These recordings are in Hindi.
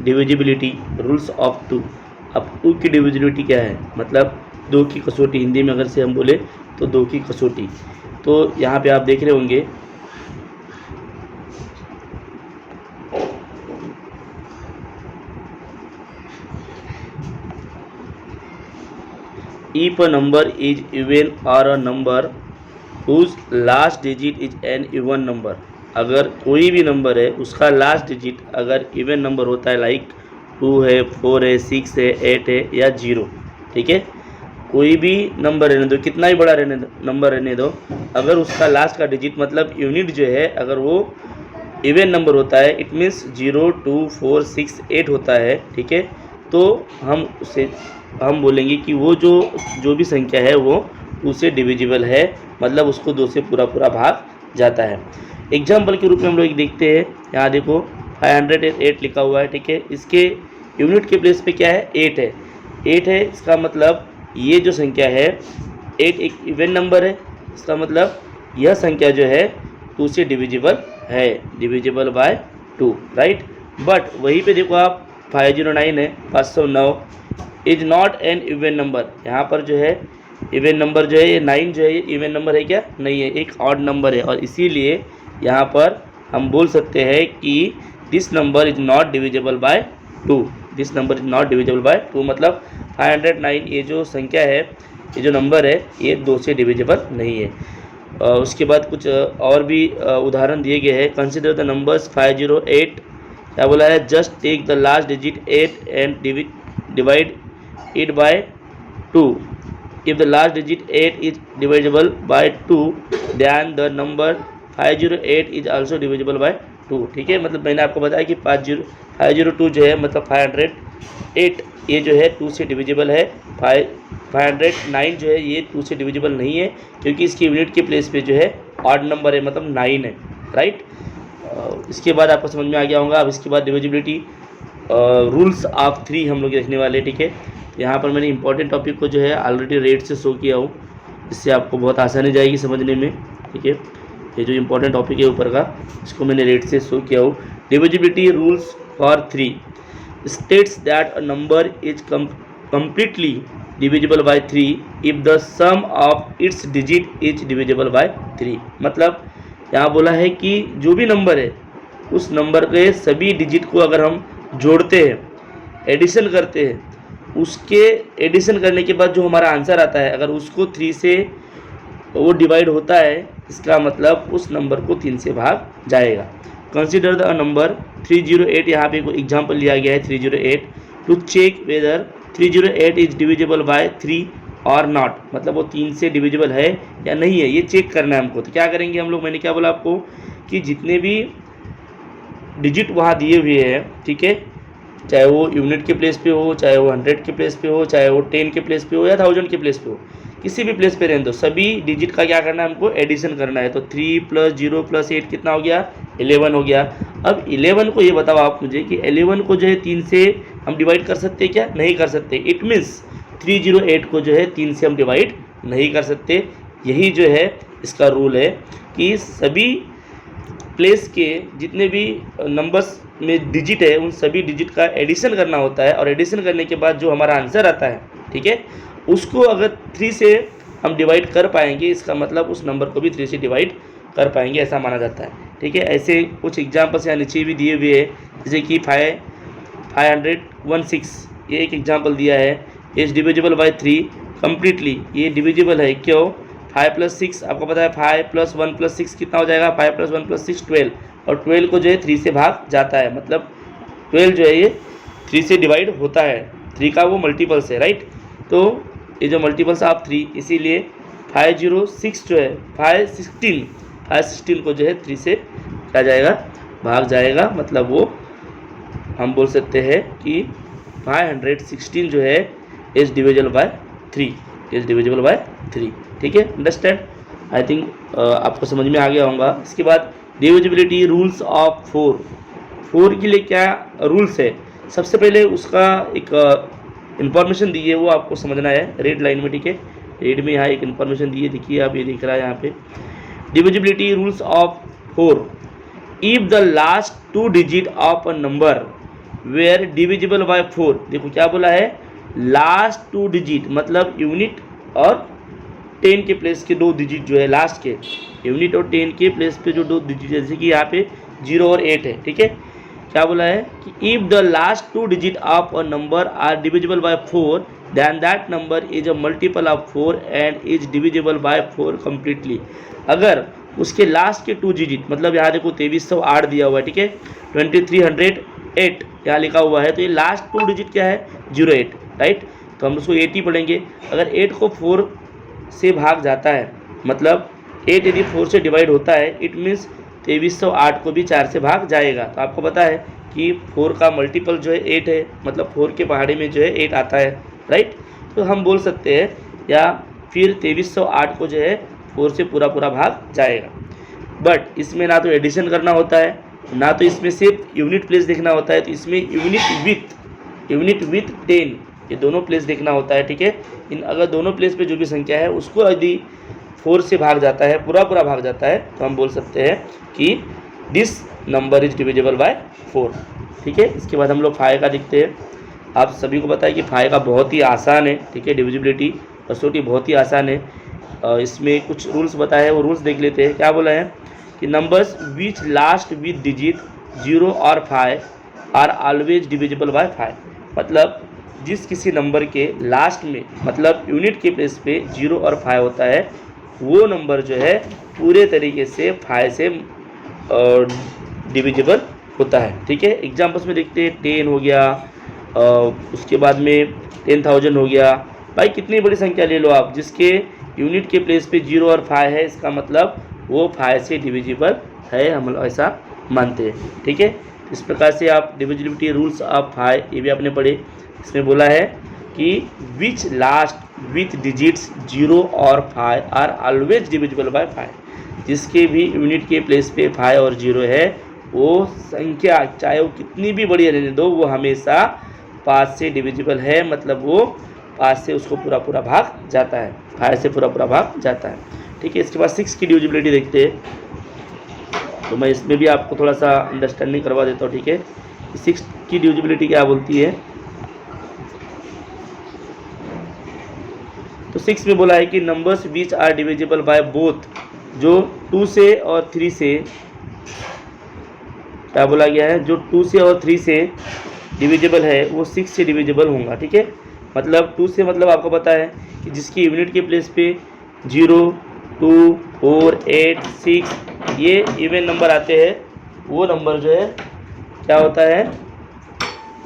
Divisibility, rules of 2। अब 2 की डिविजिबिलिटी क्या है, मतलब 2 की कसौटी, हिंदी में अगर से हम बोले तो 2 की कसौटी। तो यहाँ पे आप देख रहे होंगे if a number is even or a number whose last digit is an even number, अगर कोई भी नंबर है उसका लास्ट डिजिट अगर इवन नंबर होता है, लाइक 2 है, 4 है, 6 है, 8 है या 0, ठीक है, कोई भी नंबर रहने दो, कितना ही बड़ा नंबर रहने दो, अगर उसका लास्ट का डिजिट मतलब यूनिट जो है अगर वो इवन नंबर होता है, इट मीन्स 0, 2, 4, 6, 8 होता है, ठीक है, तो हम बोलेंगे कि वो जो भी संख्या है वो 2 से डिविजिबल है, मतलब उसको 2 से पूरा भाग जाता है। एग्जाम्पल के रूप में हम लोग देखते हैं, यहाँ देखो 508 लिखा हुआ है, ठीक है, इसके यूनिट के प्लेस पे क्या है, 8 है। 8 है, इसका मतलब ये जो संख्या है 8 एक इवन नंबर है, इसका मतलब यह संख्या जो है 2 से डिविजिबल है, डिविजिबल बाय 2, राइट। बट वहीं पे देखो आप 509 है, 509 is not an even number, यहाँ पर जो है इवन नंबर जो है ये 9 जो है ये इवन नंबर है क्या, नहीं है, एक ऑड नंबर है, और इसीलिए यहाँ पर हम बोल सकते हैं कि this number is not divisible by 2, this number is not divisible by 2, मतलब 509 ये जो संख्या है, ये जो नंबर है ये 2 से डिविजिबल नहीं है। उसके बाद कुछ और भी उदाहरण दिए गए हैं। कंसिडर द नंबर्स 508, क्या बोला है, just take the last digit 8 and divide it by 2. If the last digit 8 is divisible by 2, then the number 508 is also divisible by 2, ठीक है, मतलब मैंने आपको बताया कि 502 जो है मतलब 508 ये जो है 2 से डिविजिबल है, 509 जो है ये 2 से डिविजिबल नहीं है, क्योंकि इसकी यूनिट के प्लेस पे जो है ऑड नंबर है, मतलब 9 है, राइट। इसके बाद आपको समझ में आ गया होगा। अब इसके बाद डिविजिबिलिटी रूल्स ऑफ 3 हम लोग देखने वाले, ठीक है। यहाँ पर मैंने इंपॉर्टेंट टॉपिक को जो है ऑलरेडी रेड से शो किया हूँ, इससे आपको बहुत आसानी जाएगी समझने में, ठीक है। ये जो इंपॉर्टेंट टॉपिक है ऊपर का, इसको मैंने रेड से शो किया हूँ। Divisibility rules for 3 states that a number is completely divisible by 3 if the sum of its digit is divisible by 3, मतलब यहाँ बोला है कि जो भी नंबर है उस नंबर के सभी डिजिट को अगर हम जोड़ते हैं, एडिशन करते हैं, उसके एडिशन करने के बाद जो हमारा आंसर आता है अगर उसको 3 से वो डिवाइड होता है, इसका मतलब उस नंबर को 3 से भाग जाएगा। कंसिडर द नंबर 308, यहाँ पे कोई एग्जांपल लिया गया है 308, to check whether 308 is divisible by 3 और नॉट, मतलब वो 3 से डिविजिबल है या नहीं है, ये चेक करना है हमको। तो क्या करेंगे हम लोग, मैंने क्या बोला आपको कि जितने भी डिजिट वहाँ दिए हुए हैं, ठीक है, चाहे वो यूनिट के प्लेस पे हो, चाहे वो 100 के प्लेस पे हो, चाहे वो 10 के प्लेस पे हो या 1000 के प्लेस पे हो, किसी भी प्लेस पे रहने दो, सभी डिजिट का क्या करना है हमको, एडिशन करना है। तो 3 + 0 + 8 कितना हो गया, 11 हो गया। अब 11 को ये बताओ आप मुझे कि 11 को जो है 3 से हम डिवाइड कर सकते हैं क्या, नहीं कर सकते। इट मीन्स 308 को जो है 3 से हम डिवाइड नहीं कर सकते। यही जो है इसका रूल है कि सभी प्लेस के जितने भी नंबर्स में डिजिट है उन सभी डिजिट का एडिशन करना होता है, और एडिशन करने के बाद जो हमारा आंसर आता है, ठीक है, उसको अगर 3 से हम डिवाइड कर पाएंगे, इसका मतलब उस नंबर को भी 3 से डिवाइड कर पाएंगे, ऐसा माना जाता है, ठीक है। ऐसे कुछ एग्जाम्पल्स यहाँ नीचे भी दिए हुए हैं, जैसे कि 516 ये एक एग्जाम्पल दिया है, इज डिविजिबल बाय 3 कम्प्लीटली, ये डिविजिबल है, क्यों, 5 + 6 आपको पता है 5 + 1 + 6 कितना हो जाएगा, 5 + 1 + 6 12, और 12 को जो है 3 से भाग जाता है, मतलब 12 जो है ये 3 से डिवाइड होता है, 3 का वो मल्टीपल्स है, राइट। तो ये जो मल्टीपल्स ऑफ 3, इसीलिए 506 जो है 516 को जो है 3 से क्या जाएगा, भाग जाएगा, मतलब वो हम बोल सकते हैं कि 516 जो है is divisible by 3, is divisible by 3, ठीक है। अंडरस्टैंड, आई थिंक आपको समझ में आ गया होगा। इसके बाद डिविजिबिलिटी रूल्स ऑफ 4 के लिए क्या रूल्स है, सबसे पहले उसका एक इंफॉर्मेशन दी है, वो आपको समझना है रेड लाइन में, ठीक है। रेड में यहाँ एक इन्फॉर्मेशन दी है, देखिए आप, ये दिख रहा है यहाँ पे, divisibility rules of 4, if the last 2 digit of a number where divisible by 4। देखो क्या बोला है, लास्ट 2 डिजिट मतलब यूनिट और 10 के प्लेस के 2 डिजिट जो है लास्ट के यूनिट और 10 के प्लेस पे जो 2 डिजिट, जैसे कि यहाँ पे 0 और 8 है, ठीक है। क्या बोला है कि if the last 2 digit of a number are divisible by 4 then that number is a multiple of 4 and is divisible by 4 completely. अगर उसके लास्ट के 2 डिजिट मतलब यहाँ देखो 2308 दिया हुआ है, ठीक है, 2308 यहाँ लिखा हुआ है, तो ये लास्ट 2 डिजिट क्या है, 08, राइट। तो हम उसको 8 ही पढ़ेंगे। अगर 8 को 4 से भाग जाता है मतलब 8 यदि 4 से डिवाइड होता है, इट मीन्स 2308 को भी 4 से भाग जाएगा। तो आपको पता है कि 4 का मल्टीपल जो है 8 है, मतलब 4 के पहाड़े में जो है 8 आता है, राइट। तो हम बोल सकते हैं या फिर 2308 को जो है 4 से पूरा भाग जाएगा। बट इसमें ना तो एडिशन करना होता है, ना तो इसमें सिर्फ यूनिट प्लेस देखना होता है, तो इसमें यूनिट विथ 10 ये दोनों प्लेस देखना होता है, ठीक है। इन अगर दोनों प्लेस पे जो भी संख्या है उसको यदि 4 से भाग जाता है, पूरा भाग जाता है, तो हम बोल सकते हैं कि this number is divisible by 4, ठीक है। इसके बाद हम लोग 5 का देखते हैं। आप सभी को पता है कि 5 का बहुत ही आसान है, ठीक है, डिविजिबिलिटी कसौटी बहुत ही आसान है। इसमें कुछ रूल्स बताए हैं, वो रूल्स देख लेते हैं। क्या बोला है कि numbers which last with digit 0 और 5 आर ऑलवेज डिविजिबल बाय 5। मतलब जिस किसी नंबर के लास्ट में मतलब यूनिट के प्लेस पे 0 और 5 होता है, वो नंबर जो है पूरे तरीके से 5 से डिविजिबल होता है, ठीक है। एग्जाम्पल्स में देखते हैं, 10 हो गया, उसके बाद में 10,000 हो गया। भाई कितनी बड़ी संख्या ले लो आप, जिसके यूनिट के प्लेस पे 0 और 5 है, इसका मतलब वो 5 से डिविजिबल है, हम लोग ऐसा मानते हैं, ठीक है। इस प्रकार से आप डिविजिबिलिटी रूल्स ऑफ 5 ये भी आपने पढ़े। इसमें बोला है कि विच लास्ट विथ डिजिट्स 0 और 5 आर ऑलवेज डिविजिबल बाय 5। जिसके भी यूनिट के प्लेस पे 5 और 0 है, वो संख्या चाहे वो कितनी भी बड़ी रहने दो, वो हमेशा 5 से डिविजिबल है, मतलब वो 5 से उसको पूरा भाग जाता है, 5 से पूरा भाग जाता है, ठीक है। इसके बाद 6 की डिविजिबिलिटी देखते हैं। तो मैं इसमें भी आपको थोड़ा सा अंडरस्टैंडिंग करवा देता हूँ, ठीक है। 6 की डिविजिबिलिटी क्या बोलती है, तो 6 में बोला है कि numbers which are divisible by both, जो 2 से और 3 से, क्या बोला गया है, जो 2 से और 3 से डिविजिबल है वो 6 से डिविजिबल होगा, ठीक है। मतलब 2 से मतलब आपको पता है कि जिसकी यूनिट के प्लेस पे 0, 2, 4, 8, 6 ये इवन नंबर आते हैं, वो नंबर जो है क्या होता है,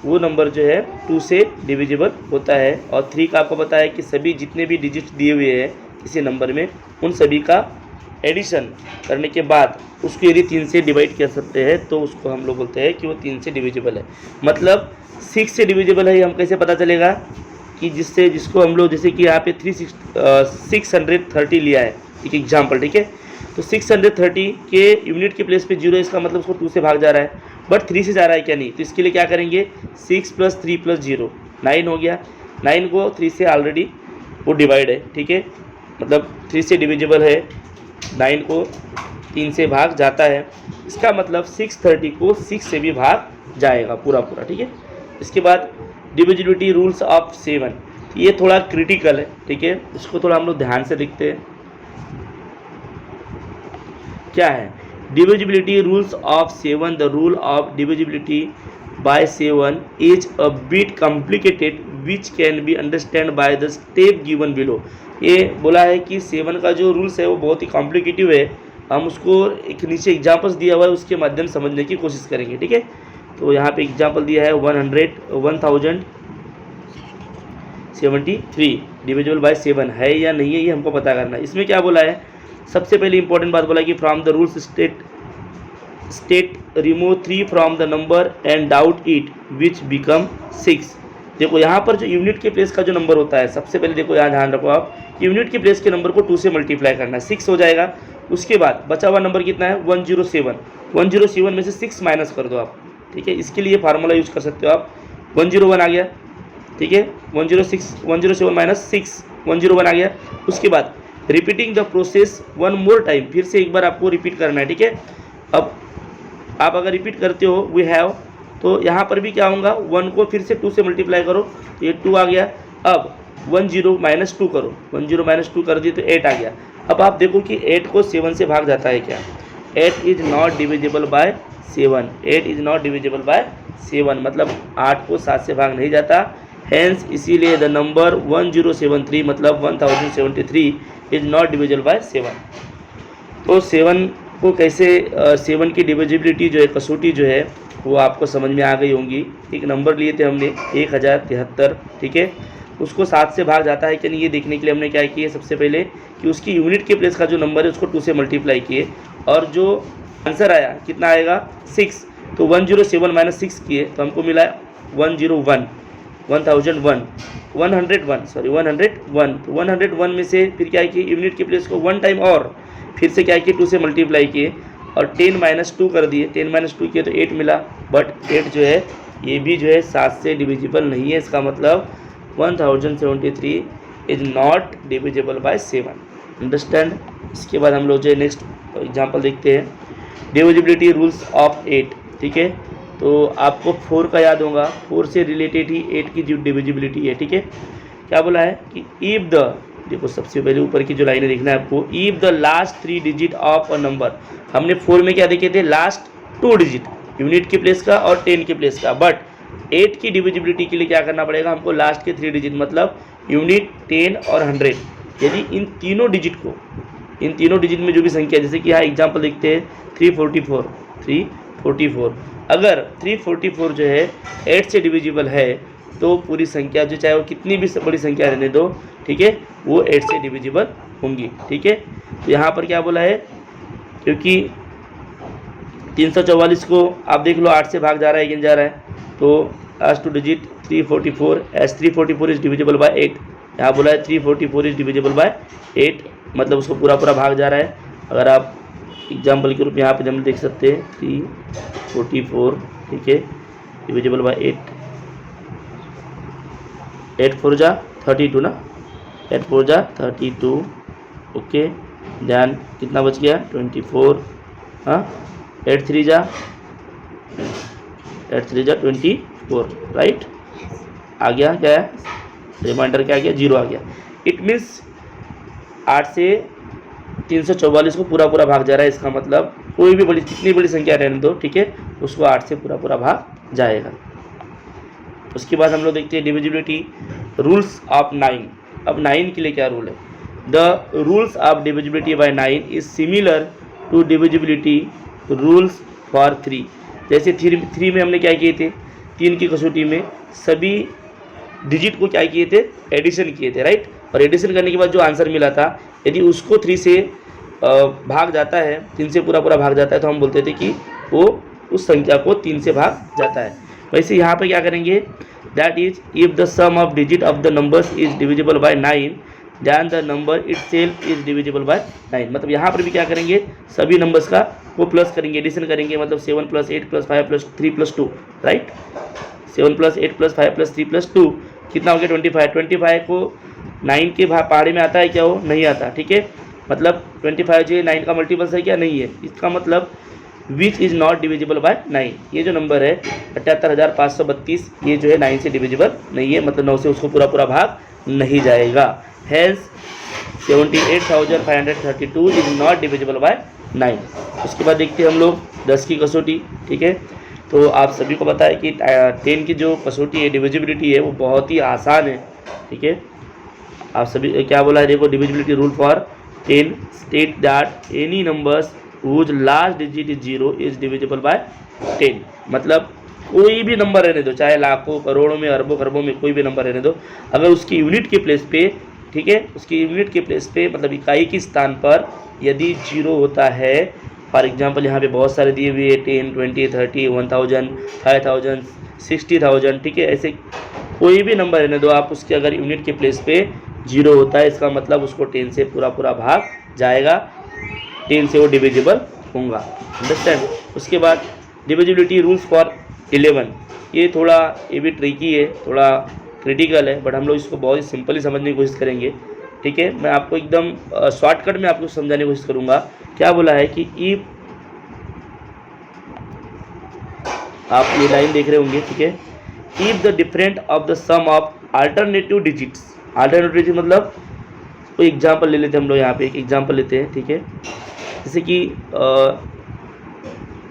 वो नंबर जो है 2 से डिविजिबल होता है। और 3 का आपको पता है कि सभी जितने भी डिजिट्स दिए हुए हैं किसी नंबर में, उन सभी का एडिशन करने के बाद उसको यदि 3 से डिवाइड कर सकते हैं, तो उसको हम लोग बोलते हैं कि वो 3 से डिविजिबल है। मतलब 6 से डिविजिबल है, हम कैसे पता चलेगा कि जिसको हम लोग, जैसे कि यहाँ पे 630 लिया है, एक एग्जाम्पल, ठीक है। तो 630 के यूनिट के प्लेस पे 0 है, इसका मतलब उसको 2 से भाग जा रहा है, बट 3 से जा रहा है क्या, नहीं। तो इसके लिए क्या करेंगे, 6 + 3 + 0 9 हो गया। 9 को 3 से ऑलरेडी वो डिवाइड है, ठीक है, मतलब 3 से डिविजिबल है, 9 को 3 से भाग जाता है, इसका मतलब 630 को 6 से भी भाग जाएगा पूरा, ठीक है। इसके बाद डिविजिबिलिटी रूल्स ऑफ 7, ये थोड़ा क्रिटिकल है, ठीक है, इसको थोड़ा हम लोग ध्यान से देखते हैं। क्या है divisibility rules of 7, the rule of divisibility bye 7 is a bit complicated which can be understand by the step given below. ये बोला है कि 7 का जो रूल्स है वो बहुत ही कॉम्प्लिकेटिव है, हम उसको एक नीचे एग्जाम्पल्स दिया हुआ है उसके माध्यम से समझने की कोशिश करेंगे, ठीक है। तो यहाँ पे एग्जाम्पल दिया है 1073 डिविजिबल बाय 7 है या नहीं है, ये हमको पता करना है। इसमें क्या बोला है, सबसे पहले इंपॉर्टेंट बात बोला कि from the rules state remove 3 from the number and doubt it which become 6। देखो यहाँ पर जो यूनिट के प्लेस का जो नंबर होता है, सबसे पहले देखो यहाँ ध्यान रखो आप, यूनिट के प्लेस के नंबर को 2 से मल्टीप्लाई करना है, 6 हो जाएगा। उसके बाद बचा हुआ नंबर कितना है, 107। 107 में से 6 माइनस कर दो आप, ठीक है। इसके लिए फार्मूला यूज कर सकते हो आप, 101 आ गया, ठीक है, 107 माइनस 6 101 आ गया। उसके बाद repeating the process 1 more time, फिर से एक बार आपको रिपीट करना है, ठीक है। अब आप अगर रिपीट करते हो वी हैव, तो यहाँ पर भी क्या होगा, 1 को फिर से 2 से मल्टीप्लाई करो तो ये 2 आ गया। अब 10 - 2 करो, 10 - 2 कर दिए तो 8 आ गया। अब आप देखो कि 8 को 7 से भाग जाता है क्या? 8 is not divisible by 7, 8 is not divisible by 7, मतलब 8 को 7 से भाग नहीं जाता। हेंस इसीलिए द नंबर 1073 मतलब 1073 इज़ नॉट डिविजिबल बाय 7। तो 7 को कैसे 7 की डिविजिबिलिटी जो है, कसौटी जो है वो आपको समझ में आ गई होंगी। एक नंबर लिए थे हमने 1073, ठीक है, उसको 7 से भाग जाता है कि नहीं ये देखने के लिए हमने क्या किया, सबसे पहले कि उसकी यूनिट के प्लेस का जो नंबर है उसको 2 से मल्टीप्लाई किए और जो आंसर आया कितना आएगा 6, तो 107 - 6 किए तो हमको मिला 101, 1001, 101 सॉरी 101। तो 101 में से फिर क्या किए, यूनिट के प्लेस को 1 टाइम और फिर से क्या किए 2 से मल्टीप्लाई किए और 10 - 2 कर दिए, 10 - 2 किए तो 8 मिला। बट 8 जो है ये भी जो है 7 से डिविजिबल नहीं है, इसका मतलब 1073 is not divisible by 7। Understand. इसके बाद हम लोग जो है नेक्स्ट एग्जांपल देखते हैं, डिविजिबिलिटी रूल्स ऑफ 8, ठीक है। तो आपको 4 का याद होगा, 4 से रिलेटेड ही 8 की जो डिविजिबिलिटी है, ठीक है। क्या बोला है कि इफ द, देखो सबसे पहले ऊपर की जो लाइनें देखना है आपको, if the last 3 digit of a number, हमने 4 में क्या देखे थे, लास्ट 2 डिजिट यूनिट के प्लेस का और 10 के प्लेस का। बट 8 की डिविजिबिलिटी के लिए क्या करना पड़ेगा हमको, लास्ट के 3 डिजिट मतलब यूनिट, 10 और 100। यदि इन तीनों डिजिट में जो भी संख्या, जैसे कि यहाँ एग्जाम्पल देखते हैं 344, अगर 344 जो है 8 से डिविजिबल है तो पूरी संख्या जो चाहे वो कितनी भी बड़ी संख्या रहने दो, ठीक है, वो 8 से डिविजिबल होंगी, ठीक है। तो यहाँ पर क्या बोला है, क्योंकि 344 को आप देख लो 8 से भाग जा रहा है, गिन जा रहा है, तो last 2 digit 344, as 344 is divisible by 8, यहाँ बोला है 344 इज डिविजिबल बाय 8, मतलब उसको पूरा भाग जा रहा है। अगर आप एग्जाम्पल के रूप में यहाँ पे हम देख सकते हैं 344, ठीक है, डिविजिबल बाय 8 4 जा 32 ना, 8 4 जा 32, ओके। ध्यान कितना बच गया 24, हाँ 8 3 जा 24, राइट। आ गया क्या है, रिमाइंडर क्या आ गया, 0 आ गया। इट मीन्स 8 से 344 को पूरा भाग जा रहा है, इसका मतलब कोई भी कितनी बड़ी संख्या रहने दो, ठीक है, उसको 8 से पूरा भाग जाएगा। उसके बाद हम लोग देखते हैं डिविजिबिलिटी रूल्स ऑफ 9। अब 9 के लिए क्या रूल है, the rules of divisibility by 9 is similar to divisibility rules for 3। जैसे 3 में हमने क्या किए थे, 3 की कसौटी में सभी डिजिट को क्या किए थे, एडिशन किए थे, राइट। और एडिशन करने के बाद जो आंसर मिला था, यदि उसको 3 से भाग जाता है, 3 से पूरा भाग जाता है, तो हम बोलते थे कि वो उस संख्या को 3 से भाग जाता है। वैसे यहाँ पे क्या करेंगे, that is if the sum of digit of the numbers is divisible by 9 then the number itself is divisible by 9। मतलब यहाँ पर भी क्या करेंगे, सभी नंबर्स का वो प्लस करेंगे, एडिशन करेंगे, मतलब 7 + 8 + 5 + 3 + 2, राइट। 7 + 8 + 5 + 3 + 2 कितना हो गया 25। 25 को 9 के पहाड़े में आता है क्या, वो नहीं आता, ठीक है। मतलब 25 जो है 9 का मल्टीपल्स है क्या, नहीं है। इसका मतलब which is not divisible by 9, ये जो नंबर है 78,532, ये जो है 9 से डिविजिबल नहीं है, मतलब 9 से उसको पूरा भाग नहीं जाएगा। Hence 78,532 is not divisible by 9। उसके बाद देखते हैं हम लोग 10 की कसौटी, ठीक है। तो आप सभी को पता है कि 10 की जो कसौटी है, डिविजिबिलिटी है, वो बहुत ही आसान है, ठीक है। आप सभी क्या बोला है, देखो divisibility rule for 10 state that any numbers whose last digit is 0 is divisible by 10। मतलब कोई भी नंबर रहने दो, चाहे लाखों करोड़ों में, अरबों खरबों में, कोई भी नंबर रहने दो, अगर उसकी यूनिट के प्लेस पे, ठीक है, उसकी यूनिट के प्लेस पे मतलब इकाई के स्थान पर यदि 0 होता है, फॉर एग्जांपल यहाँ पे बहुत सारे दिए हुए 10 20 30 1000 5000 60,000, ठीक है, ऐसे कोई भी नंबर रहने दो आप, उसके अगर यूनिट के प्लेस पे 0 होता है, इसका मतलब उसको 10 से पूरा भाग जाएगा, 10 से वो डिविजिबल होगा। अंडरस्टैंड। उसके बाद डिविजिबिलिटी रूल्स फॉर 11, ये थोड़ा ये भी ट्रिकी है, थोड़ा क्रिटिकल है, बट हम लोग इसको बहुत ही सिंपली समझने की कोशिश करेंगे, ठीक है। मैं आपको एकदम शॉर्टकट में आपको समझाने की कोशिश करूँगा। क्या बोला है कि इफ आप ये लाइन देख रहे होंगे, ठीक है। If the different of the sum of alternative digits, alternative digit मतलब कोई एग्जाम्पल ले लेते हैं हम लोग, यहाँ पे एक एग्जाम्पल लेते हैं, ठीक है। जैसे कि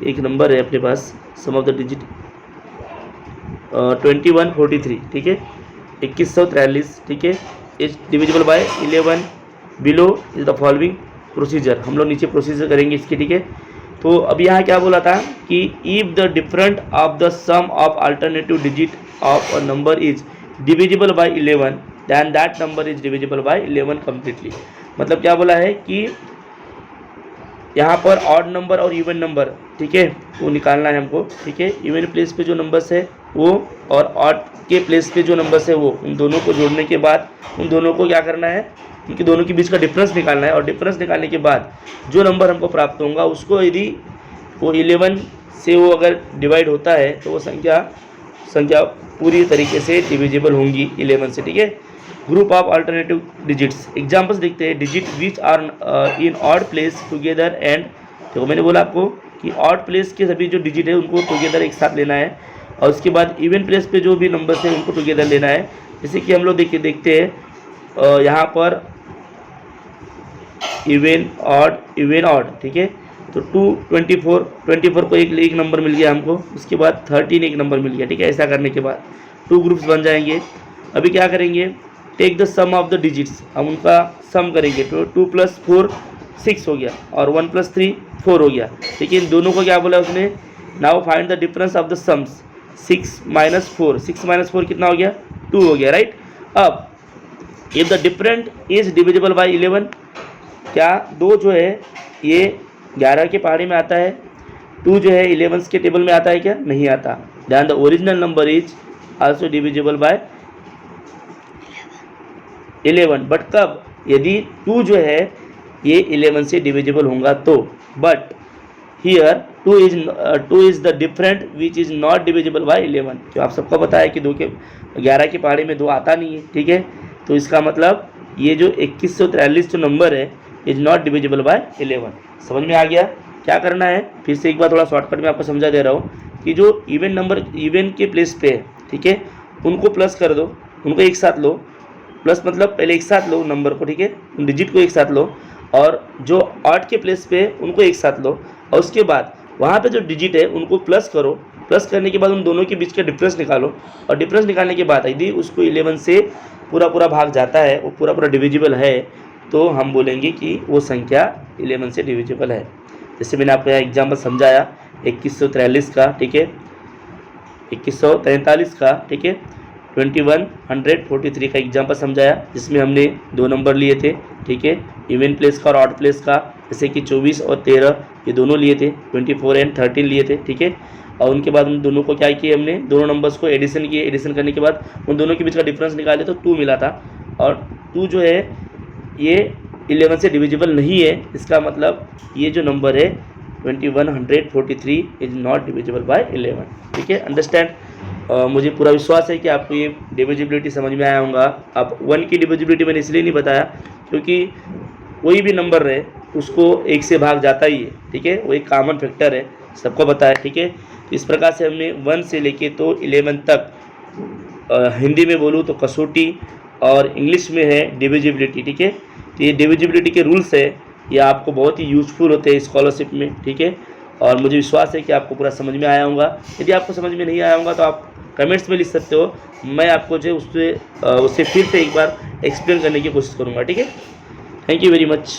एक नंबर है अपने पास, सम ऑफ द डिजिट 2143, ठीक है, 2143, ठीक है, is divisible by 11 below is the following procedure. हम लोग नीचे प्रोसीजर करेंगे इसके, ठीक है। तो अब यहाँ क्या बोला था कि if the different of the sum of alternative digit of a number is divisible by 11 then that number is divisible by 11 completely. मतलब क्या बोला है कि यहाँ पर ऑड नंबर और इवन नंबर, ठीक है, वो निकालना है हमको, ठीक है। इवन प्लेस पे जो नंबर्स है वो और ऑड के प्लेस पे जो नंबर्स है वो, उन दोनों को जोड़ने के बाद उन दोनों को क्या करना है, उनके दोनों के बीच का डिफरेंस निकालना है। और डिफरेंस निकालने के बाद जो नंबर हमको प्राप्त होगा उसको यदि वो 11 से वो अगर डिवाइड होता है तो वो संख्या पूरी तरीके से डिविजिबल होंगी 11 से, ठीक है। Group of alternative digits, examples देखते हैं। Digit which are in odd place together and, देखो मैंने बोला आपको कि ऑड प्लेस के सभी जो डिजिट है उनको टुगेदर एक साथ लेना है, और उसके बाद इवन प्लेस पे जो भी नंबर्स हैं उनको टुगेदर लेना है। जैसे कि हम लोग देखते हैं यहाँ पर इवन ऑड, ठीक है। तो 24 को एक नंबर मिल गया हमको, उसके बाद 13 एक नंबर मिल गया, ठीक है। ऐसा करने के बाद 2 ग्रुप्स बन जाएंगे। अभी क्या करेंगे, take the sum of the digits, हम उनका सम करेंगे। तो 2 + 4 6 हो गया और 1 + 3 4 हो गया, लेकिन दोनों को क्या बोला उसने, now find the difference of the sums. 6 - 4, 6 - 4 कितना हो गया, 2 हो गया, राइट। अब if the different is divisible by 11, क्या 2 जो है ये 11 के पहाड़ी में आता है, 2 जो है 11 के टेबल में आता है क्या, नहीं आता। Then the original number is also divisible by 11, but कब, यदि 2 जो है ये 11 से डिविजिबल होगा तो। But here 2 is the different which is not divisible by 11। जो आप सबको पता है कि 11 के पहाड़ी में 2 आता नहीं है, ठीक है। तो इसका मतलब ये जो 2143 जो नंबर है इज नॉट डिविजिबल बाय 11। समझ में आ गया। क्या करना है, फिर से एक बार थोड़ा शॉर्टकट में आपको समझा दे रहा हूँ कि जो इवन नंबर इवन के प्लेस पे है, ठीक है, उनको प्लस कर दो, उनको एक साथ लो। प्लस मतलब पहले एक साथ लो नंबर को, ठीक है, उन डिजिट को एक साथ लो, और जो ऑड के प्लेस पे उनको एक साथ लो, और उसके बाद वहाँ पे जो डिजिट है उनको प्लस करो। प्लस करने के बाद उन दोनों के बीच का डिफरेंस निकालो, और डिफरेंस निकालने के बाद यदि उसको 11 से पूरा भाग जाता है, वो पूरा डिविजिबल है, तो हम बोलेंगे कि वो संख्या 11 से डिविजिबल है। जैसे मैंने आपको यहाँ एग्जाम्पल समझाया 2143 का, ठीक है, 2143 का, ठीक है, 2143 का एग्जाम्पल समझाया, जिसमें हमने 2 नंबर लिए थे, ठीक है, इवन प्लेस का और ऑड प्लेस का। जैसे कि 24 और 13 ये दोनों लिए थे, 24 और 13 लिए थे, ठीक है। और उनके बाद उन दोनों को क्या किए हमने, दोनों नंबर्स को एडिशन किए। एडिशन करने के बाद उन दोनों के बीच का डिफरेंस निकाले तो 2 मिला था, और 2 जो है ये 11 से डिविजिबल नहीं है। इसका मतलब ये जो नंबर है 2143 इज नॉट डिविजिबल बाय 11, ठीक है। अंडरस्टैंड। मुझे पूरा विश्वास है कि आपको ये डिविजिबिलिटी समझ में आया होगा। अब 1 की डिविजिबिलिटी मैंने इसलिए नहीं बताया क्योंकि कोई भी नंबर रहे उसको 1 से भाग जाता ही है, ठीक है, वो एक कॉमन फैक्टर है, सबको पता है, ठीक है। तो इस प्रकार से हमने 1 से लेके तो 11 तक, हिंदी में बोलूँ तो कसौटी और इंग्लिश में है डिविजिबिलिटी, ठीक है। तो ये डिविजिबिलिटी के रूल्स है, ये आपको बहुत ही यूजफुल होते हैं स्कॉलरशिप में, ठीक है। और मुझे विश्वास है कि आपको पूरा समझ में आया होगा। यदि आपको समझ में नहीं आया होगा तो आप कमेंट्स में लिख सकते हो, मैं आपको जो उससे फिर से एक बार एक्सप्लेन करने की कोशिश करूँगा, ठीक है। Thank you very much.